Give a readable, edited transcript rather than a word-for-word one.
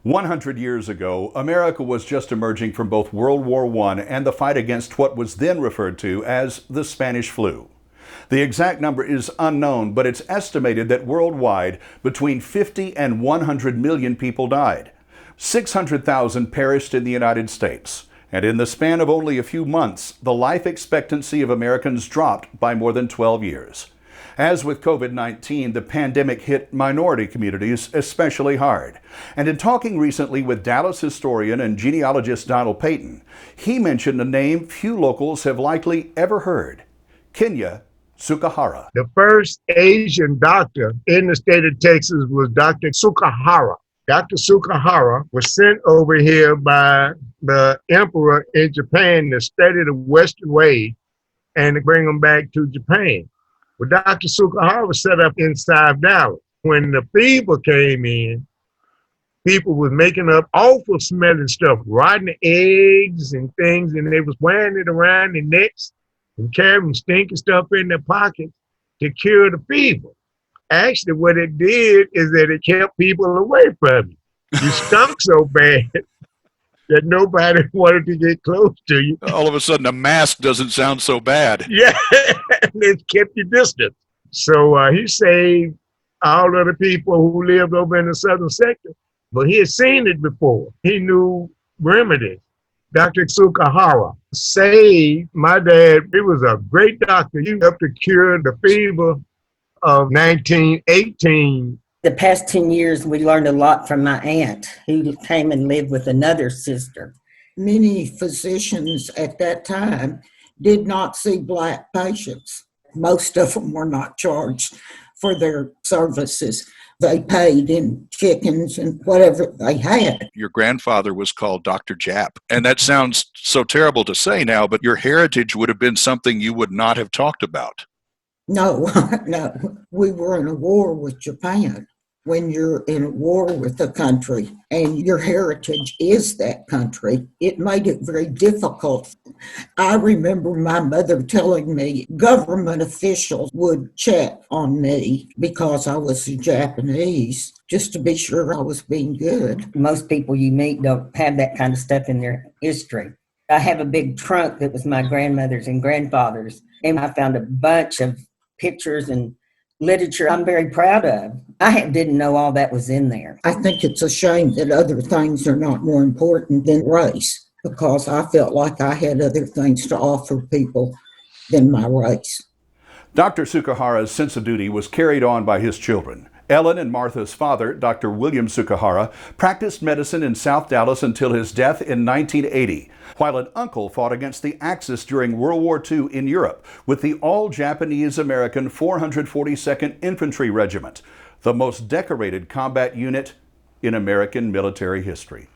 100 years ago, America was just emerging from both World War I and the fight against what was then referred to as the Spanish flu. The exact number is unknown, but it's estimated that worldwide between 50 and 100 million people died. 600,000 perished in the United States. And in the span of only a few months, the life expectancy of Americans dropped by more than 12 years. As with COVID-19, the pandemic hit minority communities especially hard. And in talking recently with Dallas historian and genealogist Donald Payton, he mentioned a name few locals have likely ever heard: Kenya Tsukahara. The first Asian doctor in the state of Texas was Dr. Tsukahara. Dr. Tsukahara was sent over here by the emperor in Japan to study the Western way and to bring them back to Japan. Well, Dr. Tsukahara was set up inside Dallas. When the fever came in, people was making up awful smelling stuff, rotten eggs and things, and they was wearing it around their necks and carrying stinky stuff in their pockets to cure the fever. Actually, what it did is that it kept people away from you. You stunk so bad that nobody wanted to get close to you. All of a sudden, a mask doesn't sound so bad. Yeah, it kept you distant. So he saved all of the people who lived over in the southern sector, but he had seen it before. He knew remedies. Dr. Tsukahara saved my dad. He was a great doctor. He helped to cure the fever of 1918. The past 10 years, we learned a lot from my aunt, who came and lived with another sister. Many physicians at that time did not see Black patients. Most of them were not charged for their services. They paid in chickens and whatever they had. Your grandfather was called Dr. Jap, and that sounds so terrible to say now, but your heritage would have been something you would not have talked about. No, no. We were in a war with Japan. When you're in a war with a country and your heritage is that country, it made it very difficult. I remember my mother telling me government officials would check on me because I was Japanese, just to be sure I was being good. Most people you meet don't have that kind of stuff in their history. I have a big trunk that was my grandmother's and grandfather's, and I found a bunch of pictures and literature I'm very proud of. I didn't know all that was in there. I think it's a shame that other things are not more important than race, because I felt like I had other things to offer people than my race. Dr. Tsukahara's sense of duty was carried on by his children. Ellen and Martha's father, Dr. William Tsukahara, practiced medicine in South Dallas until his death in 1980, while an uncle fought against the Axis during World War II in Europe with the all-Japanese American 442nd Infantry Regiment, the most decorated combat unit in American military history.